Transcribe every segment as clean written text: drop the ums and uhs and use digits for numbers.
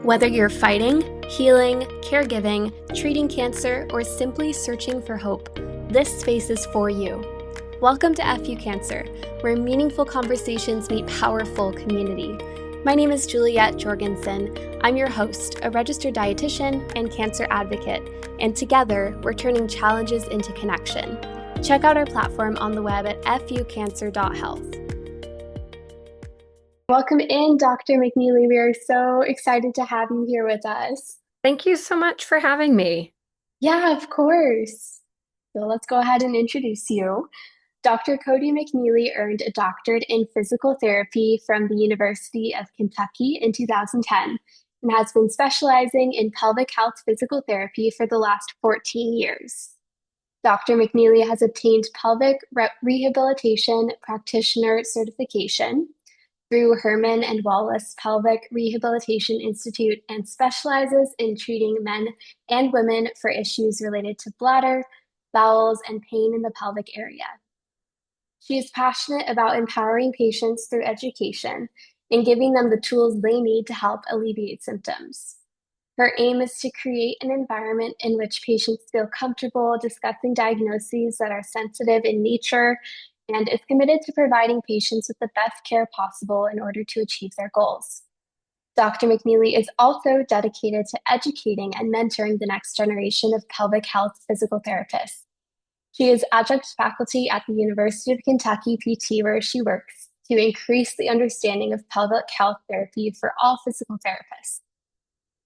Whether you're fighting, healing, caregiving, treating cancer, or simply searching for hope, this space is for you. Welcome to FU Cancer, where meaningful conversations meet powerful community. My name is Juliette Jorgensen. I'm your host, a registered dietitian and cancer advocate, and together we're turning challenges into connection. Check out our platform on the web at fucancer.health. Welcome in, Dr. McNeely. We are so excited to have you here with us. Thank you so much for having me. Yeah, of course. So let's go ahead and introduce you. Dr. Cody McNeely earned a doctorate in physical therapy from the University of Kentucky in 2010 and has been specializing in pelvic health physical therapy for the last 14 years. Dr. McNeely has obtained pelvic rehabilitation practitioner certification through Herman and Wallace Pelvic Rehabilitation Institute and specializes in treating men and women for issues related to bladder, bowels, and pain in the pelvic area. She is passionate about empowering patients through education and giving them the tools they need to help alleviate symptoms. Her aim is to create an environment in which patients feel comfortable discussing diagnoses that are sensitive in nature and is committed to providing patients with the best care possible in order to achieve their goals. Dr. McNeely is also dedicated to educating and mentoring the next generation of pelvic health physical therapists. She is adjunct faculty at the University of Kentucky PT, where she works to increase the understanding of pelvic health therapy for all physical therapists.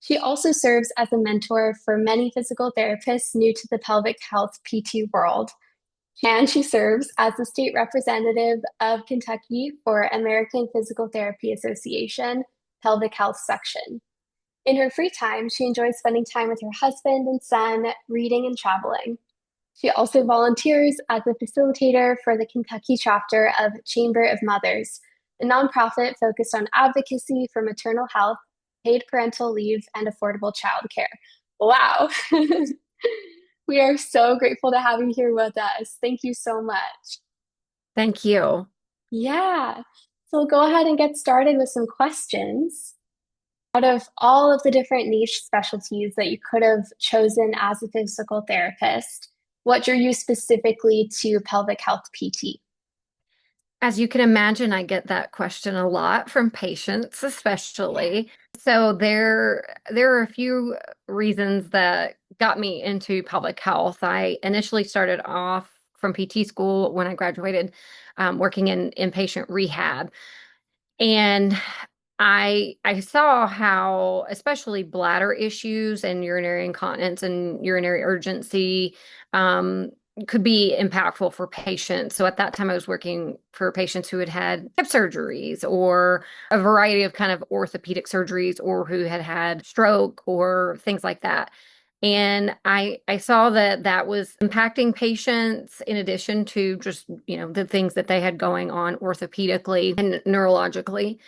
She also serves as a mentor for many physical therapists new to the pelvic health PT world, and she serves as the state representative of Kentucky for American Physical Therapy Association Pelvic Health Section. In her free time, she enjoys spending time with her husband and son, reading and traveling. She also volunteers as a facilitator for the Kentucky chapter of Chamber of Mothers, a nonprofit focused on advocacy for maternal health, paid parental leave, and affordable childcare. Wow. We are so grateful to have you here with us. Thank you so much. Thank you. Yeah. So we'll go ahead and get started with some questions. Out of all of the different niche specialties that you could have chosen as a physical therapist, what drew you specifically to pelvic health PT? As you can imagine, I get that question a lot from patients, Yeah. especially. So there are a few reasons that got me into public health. I initially started off from PT school when I graduated, working in inpatient rehab. And I saw how, especially bladder issues and urinary incontinence and urinary urgency, um, could be impactful for patients. So at that time, I was working for patients who had had hip surgeries or a variety of kind of orthopedic surgeries or who had had stroke or things like that. And I saw that that was impacting patients in addition to just, the things that they had going on orthopedically and neurologically.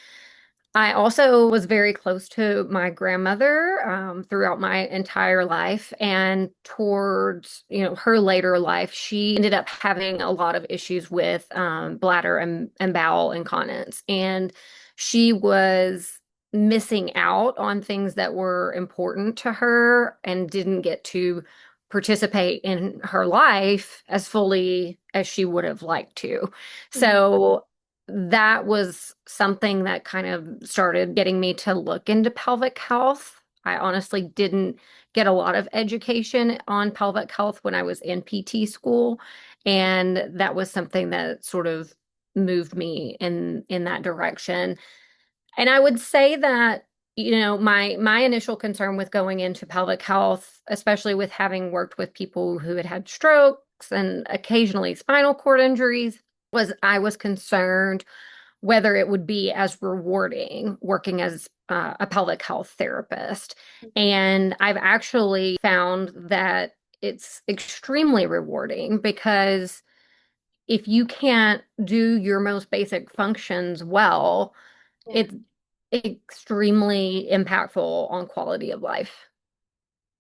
I also was very close to my grandmother throughout my entire life, and towards her later life, she ended up having a lot of issues with bladder and bowel incontinence, and she was missing out on things that were important to her and didn't get to participate in her life as fully as she would have liked to. Mhm. So that was something that kind of started getting me to look into pelvic health. I honestly didn't get a lot of education on pelvic health when I was in PT school, and that was something that sort of moved me in that direction. And I would say that, my initial concern with going into pelvic health, especially with having worked with people who had had strokes and occasionally spinal cord injuries, was I was concerned whether it would be as rewarding working as a pelvic health therapist. And I've actually found that it's extremely rewarding because if you can't do your most basic functions well, Yeah. it's extremely impactful on quality of life.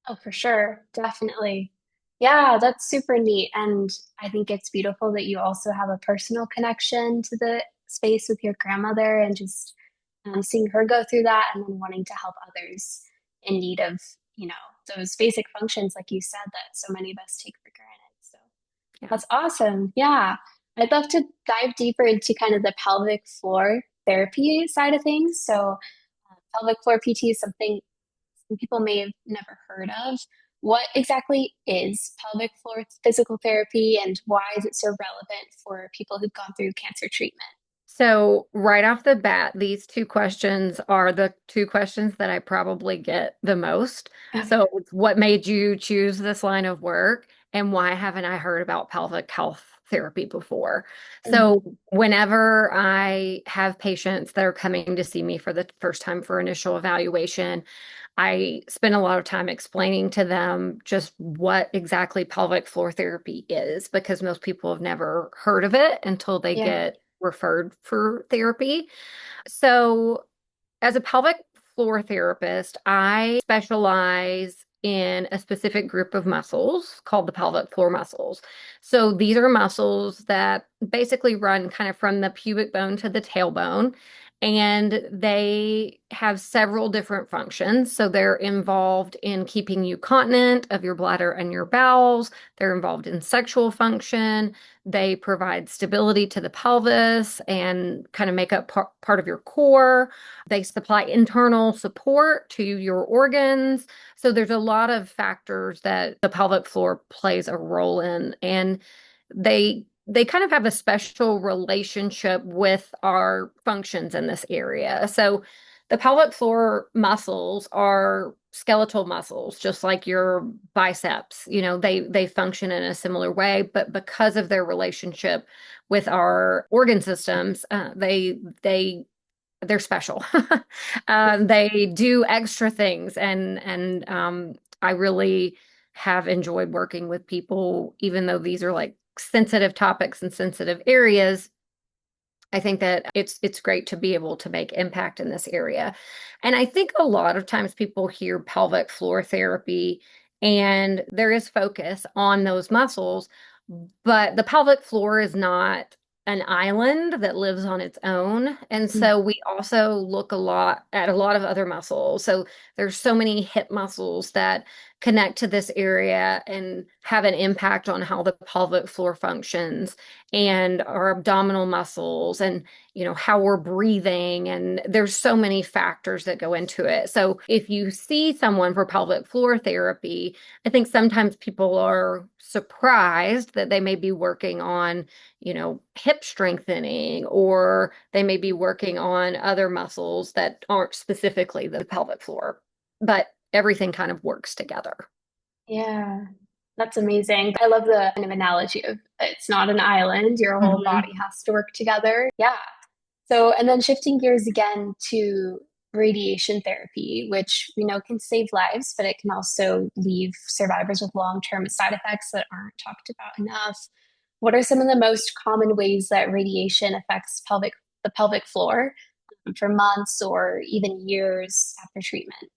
Oh, for sure. Definitely. Yeah, that's super neat. And I think it's beautiful that you also have a personal connection to the space with your grandmother and just seeing her go through that and then wanting to help others in need of, you know, those basic functions, like you said, that so many of us take for granted. So Yeah. that's awesome. Yeah. I'd love to dive deeper into kind of the pelvic floor therapy side of things. So, pelvic floor PT is something some people may have never heard of. What exactly is pelvic floor physical therapy and why is it so relevant for people who've gone through cancer treatment? So, right off the bat, these two questions are the two questions that I probably get the most. Okay. So, it's what made you choose this line of work, and why haven't I heard about pelvic health therapy before? So, Mhm. whenever I have patients that are coming to see me for the first time for initial evaluation, I spend a lot of time explaining to them just what exactly pelvic floor therapy is because most people have never heard of it until they Yeah. get referred for therapy. So, as a pelvic floor therapist, I specialize in a specific group of muscles called the pelvic floor muscles. So, these are muscles that basically run kind of from the pubic bone to the tailbone, and they have several different functions. So, they're involved in keeping you continent of your bladder and your bowels, they're involved in sexual function. They provide stability to the pelvis and kind of make up part of your core. They supply internal support to your organs. So there's a lot of factors that the pelvic floor plays a role in, and they kind of have a special relationship with our functions in this area. So the pelvic floor muscles are skeletal muscles, just like your biceps. They function in a similar way, but because of their relationship with our organ systems, they're special. They do extra things, and I really have enjoyed working with people, even though these are like sensitive topics and sensitive areas. I think that it's great to be able to make impact in this area. And I think a lot of times people hear pelvic floor therapy and there is focus on those muscles, but the pelvic floor is not an island that lives on its own. And so we also look a lot at a lot of other muscles. So there's so many hip muscles that connect to this area and have an impact on how the pelvic floor functions, and our abdominal muscles, and how we're breathing, and there's so many factors that go into it. So if you see someone for pelvic floor therapy, I think sometimes people are surprised that they may be working on hip strengthening, or they may be working on other muscles that aren't specifically the pelvic floor, but everything kind of works together. Yeah, that's amazing. I love the kind of analogy of it's not an island, your whole body Mhm. has to work together. Yeah. So, and then shifting gears again to radiation therapy, which we know can save lives, but it can also leave survivors with long-term side effects that aren't talked about enough. What are some of the most common ways that radiation affects the pelvic floor for months or even years after treatment?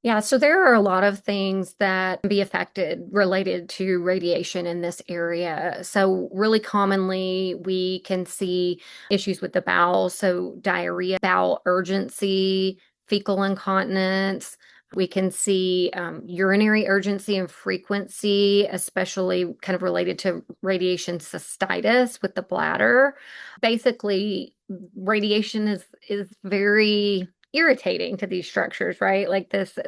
Yeah, so there are a lot of things that can be affected related to radiation in this area. So, really commonly, we can see issues with the bowels, so diarrhea, bowel urgency, fecal incontinence. We can see urinary urgency and frequency, especially kind of related to radiation cystitis with the bladder. Basically, radiation is very irritating to these structures, right? Like this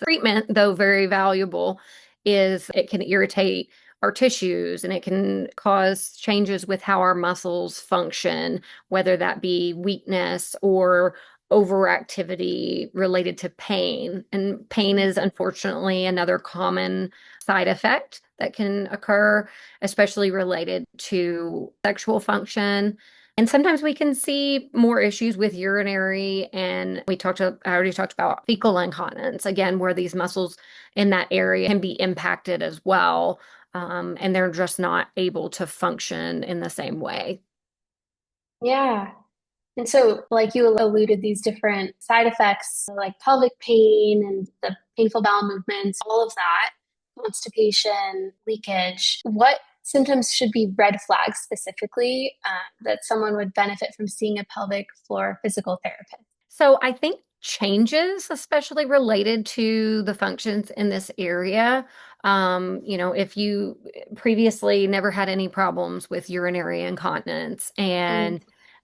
treatment, though very valuable, is it can irritate our tissues and it can cause changes with how our muscles function, whether that be weakness or overactivity related to pain. And pain is unfortunately another common side effect that can occur, especially related to sexual function. And sometimes we can see more issues with urinary, and I already talked about fecal incontinence, again, where these muscles in that area can be impacted as well. And they're just not able to function in the same way. Yeah. And so, like you alluded, these different side effects, like pelvic pain and the painful bowel movements, all of that, constipation, leakage. What symptoms should be red flags specifically that someone would benefit from seeing a pelvic floor physical therapist? So I think changes, especially related to the functions in this area. If you previously never had any problems with urinary incontinence Mm,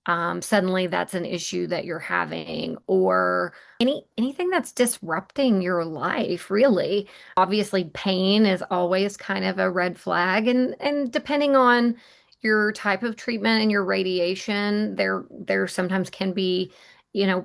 and suddenly that's an issue that you're having, or anything that's disrupting your life, really. Obviously, pain is always kind of a red flag, and depending on your type of treatment and your radiation, there sometimes can be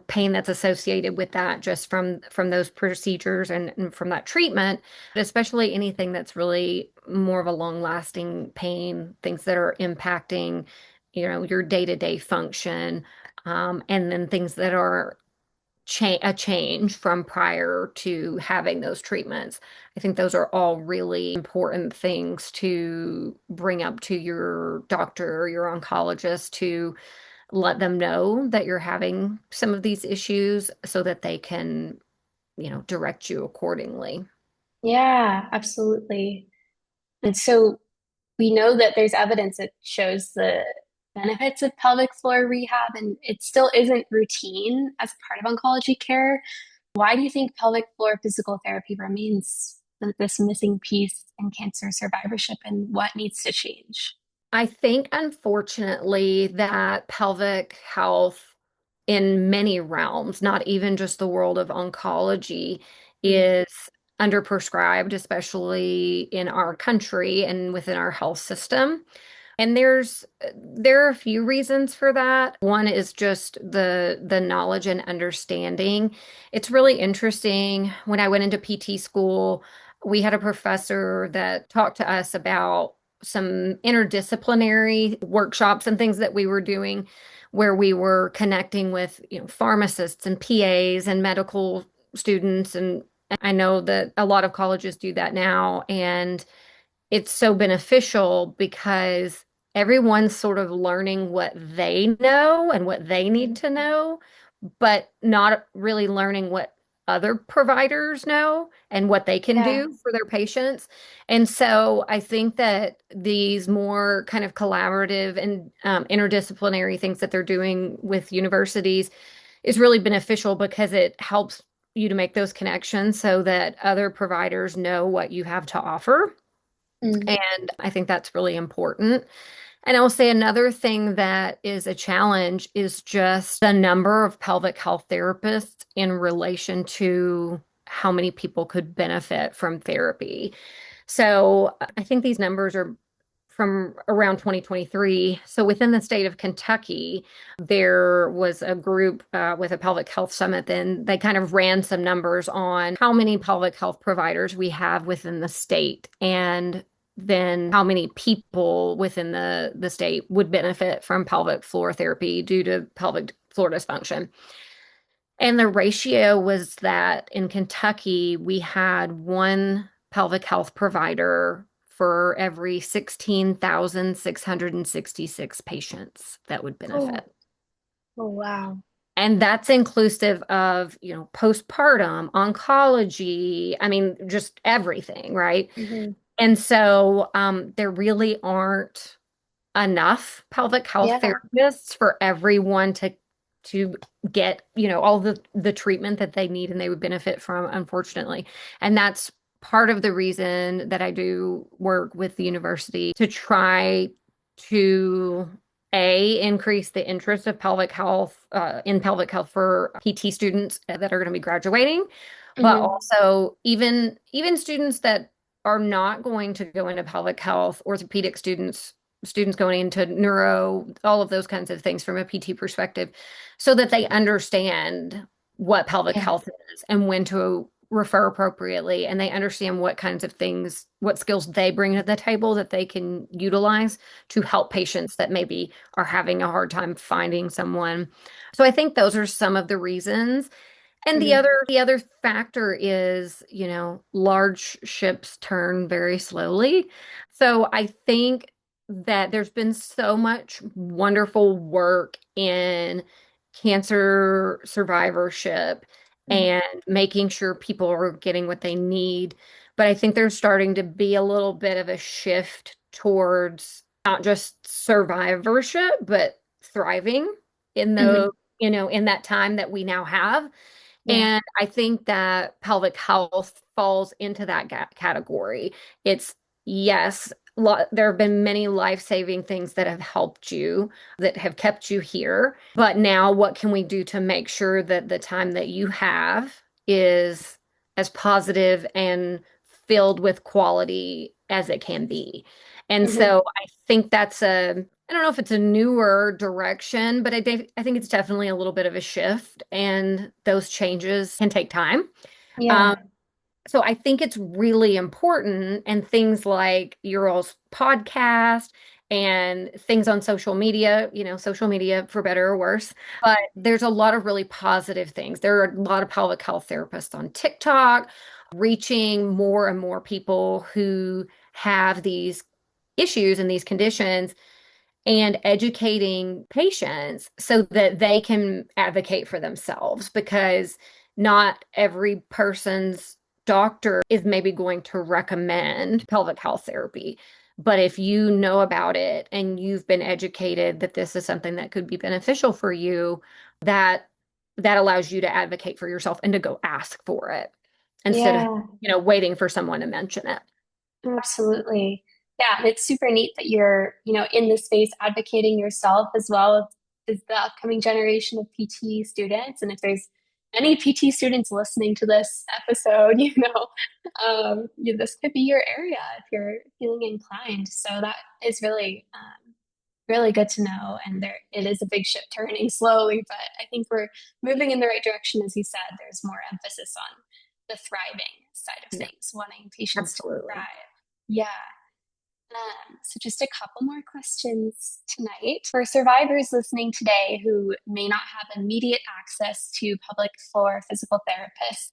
pain that's associated with that just from those procedures and from that treatment, but especially anything that's really more of a long-lasting pain, things that are impacting, your day-to-day function, and then things that are a change from prior to having those treatments. I think those are all really important things to bring up to your doctor or your oncologist to let them know that you're having some of these issues so that they can, direct you accordingly. yeah, absolutely. And so we know that there's evidence that shows the benefits of pelvic floor rehab, and it still isn't routine as part of oncology care. Why do you think pelvic floor physical therapy remains this missing piece in cancer survivorship, and what needs to change? I think, unfortunately, that pelvic health in many realms, not even just the world of oncology, Mm, is underprescribed, especially in our country and within our health system. And there are a few reasons for that. One is just the knowledge and understanding. It's really interesting. When I went into PT school, we had a professor that talked to us about some interdisciplinary workshops and things that we were doing where we were connecting with, pharmacists and PAs and medical students. And I know that a lot of colleges do that now. And it's so beneficial because everyone's sort of learning what they know and what they need mm, to know, but not really learning what other providers know and what they can yeah. do for their patients. And so I think that these more kind of collaborative and interdisciplinary things that they're doing with universities is really beneficial because it helps you to make those connections so that other providers know what you have to offer. Mm, And I think that's really important. And I will say another thing that is a challenge is just the number of pelvic health therapists in relation to how many people could benefit from therapy. So I think these numbers are from around 2023. So within the state of Kentucky, there was a group with a pelvic health summit. Then they kind of ran some numbers on how many pelvic health providers we have within the state and then how many people within the state would benefit from pelvic floor therapy due to pelvic floor dysfunction. And the ratio was that in Kentucky, we had one pelvic health provider for every 16,666 patients that would oh, benefit. oh, wow. And that's inclusive of, postpartum, oncology, I mean, just everything, right? Hmm. And so there really aren't enough pelvic health Yeah. therapists for everyone to get, all the treatment that they need and they would benefit from, unfortunately. And that's part of the reason that I do work with the university to try to increase the interest of pelvic health in pelvic health for PT students that are going to be graduating, but Hmm. also even students that are not going to go into pelvic health, orthopedic students going into neuro, all of those kinds of things from a PT perspective, so that they understand what pelvic Yeah. health is and when to refer appropriately, and they understand what kinds of things, what skills they bring to the table that they can utilize to help patients that maybe are having a hard time finding someone. So I think those are some of the reasons. And the Hmm. other factor is, large ships turn very slowly. So I think that there's been so much wonderful work in cancer survivorship and making sure people are getting what they need. But I think there's starting to be a little bit of a shift towards not just survivorship, but thriving in Hmm. in that time that we now have. Yeah. And I think that pelvic health falls into that category. It's yes, there have been many life-saving things that have helped you, that have kept you here. But now, what can we do to make sure that the time that you have is as positive and filled with quality as it can be? And Hmm. so I think that's I don't know if it's a newer direction, but I think it's definitely a little bit of a shift, and those changes can take time. Um, Yeah. so I think it's really important, and things like your all's podcast and things on social media, social media for better or worse. But there's a lot of really positive things. There are a lot of pelvic health therapists on TikTok reaching more and more people who have these issues and these conditions and educating patients so that they can advocate for themselves, because not every person's doctor is maybe going to recommend pelvic health therapy. But if you know about it and you've been educated that this is something that could be beneficial for you, that that allows you to advocate for yourself and to go ask for it instead of, Yeah. waiting for someone to mention it. Absolutely. Yeah, and it's super neat that you're, in this space advocating yourself as well as the upcoming generation of PT students. And if there's any PT students listening to this episode, this could be your area if you're feeling inclined. So that is really, really good to know. And there, it is a big ship turning slowly, but I think we're moving in the right direction. As you said, there's more emphasis on the thriving side of Yeah, things, wanting patients to absolutely. thrive. Yeah. So just a couple more questions tonight. For survivors listening today who may not have immediate access to public floor physical therapists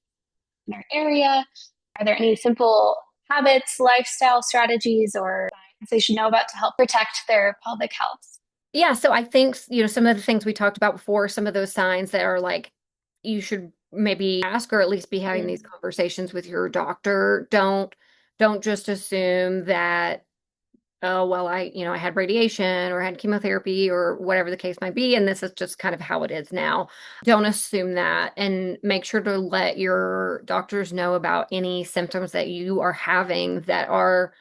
in their area, are there any simple habits, lifestyle strategies, or signs they should know about to help protect their pelvic health? Yeah, so I think, some of the things we talked about before, some of those signs that are like you should maybe ask or at least be having these Mm-hmm. conversations with your doctor. Don't just assume that, oh, well, I had radiation or had chemotherapy or whatever the case might be, and this is just kind of how it is now. Don't assume that, and make sure to let your doctors know about any symptoms that you are having that are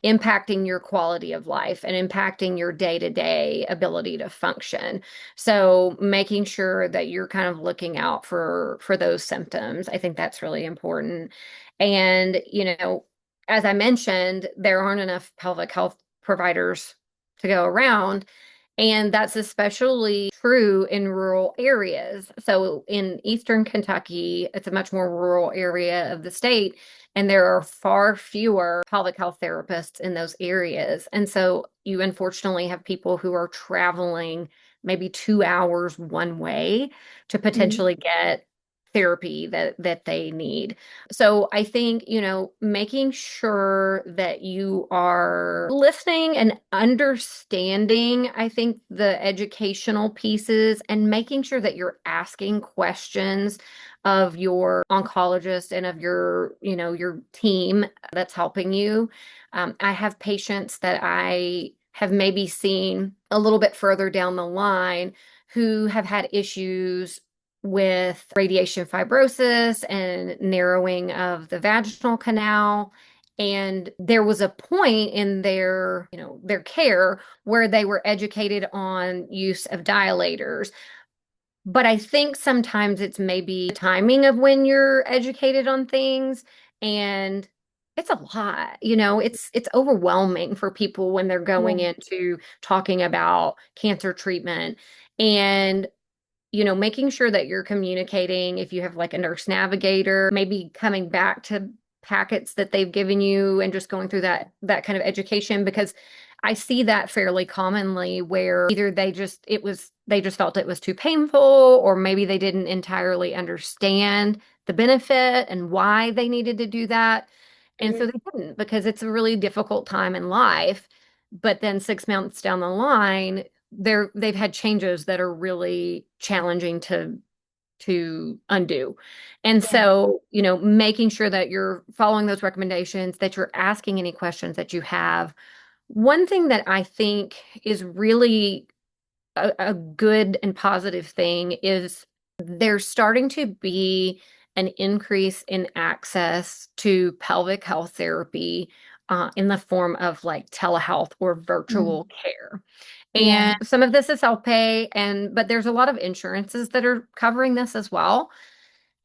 impacting your quality of life and impacting your day-to-day ability to function. So making sure that you're kind of looking out for those symptoms, I think that's really important. And, as I mentioned, there aren't enough pelvic health providers to go around. And that's especially true in rural areas. So in Eastern Kentucky, it's a much more rural area of the state, and there are far fewer pelvic health therapists in those areas. And so you unfortunately have people who are traveling maybe 2 hours one way to Mm-hmm. potentially get therapy that they need. So I think, making sure that you are listening and understanding, I think, the educational pieces, and making sure that you're asking questions of your oncologist and of your team that's helping you. I have patients that I have maybe seen a little bit further down the line who have had issues with radiation fibrosis and narrowing of the vaginal canal. And there was a point in their care where they were educated on use of dilators. But I think sometimes it's maybe timing of when you're educated on things, and it's a lot, it's overwhelming for people when they're going Yeah. into talking about cancer treatment. And making sure that you're communicating if you have like a nurse navigator, maybe coming back to packets that they've given you and just going through that kind of education, because I see that fairly commonly where either they just felt it was too painful, or maybe they didn't entirely understand the benefit and why they needed to do that. And so Mm-hmm. they didn't, because it's a really difficult time in life. But then 6 months down the line, they've had changes that are really challenging to undo. And Yeah. so, making sure that you're following those recommendations, that you're asking any questions that you have One thing that I think is really a good and positive thing is there's starting to be an increase in access to pelvic health therapy in the form of like telehealth or virtual Mm. care. Yeah. And some of this is self-pay, but there's a lot of insurances that are covering this as well.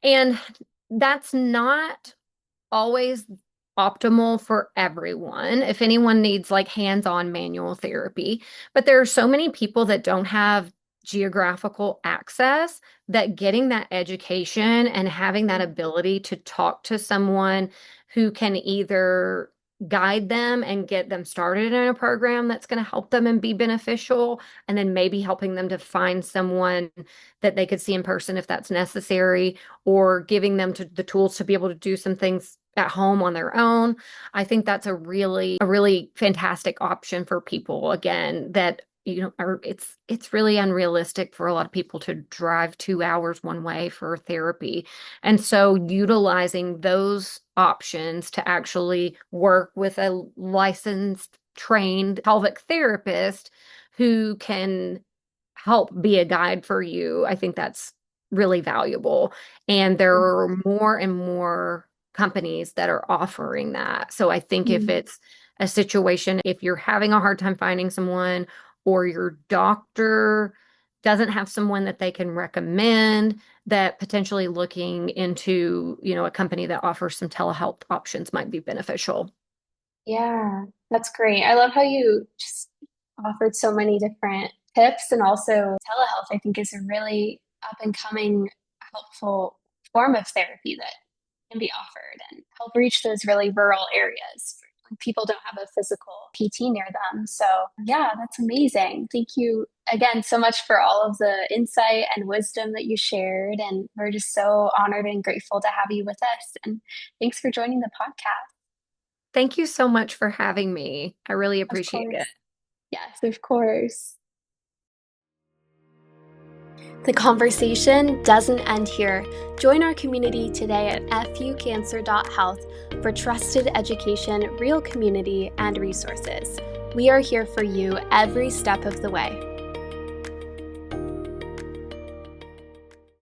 And that's not always optimal for everyone. If anyone needs like hands-on manual therapy, but there are so many people that don't have geographical access that getting that education and having that ability to talk to someone who can either guide them and get them started in a program that's going to help them and be beneficial, and then maybe helping them to find someone that they could see in person if that's necessary, or giving them the tools to be able to do some things at home on their own. I think that's a really fantastic option for people again that it's really unrealistic for a lot of people to drive 2 hours one way for therapy. And so utilizing those options to actually work with a licensed, trained pelvic therapist who can help be a guide for you, I think that's really valuable. And there are more and more companies that are offering that. So I think if Mm. it's a situation, if you're having a hard time finding someone or your doctor doesn't have someone that they can recommend, that potentially looking into, a company that offers some telehealth options might be beneficial. Yeah, that's great. I love how you just offered so many different tips, and also telehealth, I think, is a really up and coming helpful form of therapy that can be offered and help reach those really rural areas when people don't have a physical PT near them. So, yeah, that's amazing. Thank you again so much for all of the insight and wisdom that you shared. And we're just so honored and grateful to have you with us. And thanks for joining the podcast. Thank you so much for having me. I really Of appreciate it. course. Yes, of course. The conversation doesn't end here. Join our community today at fucancer.health for trusted education, real community, and resources. We are here for you every step of the way.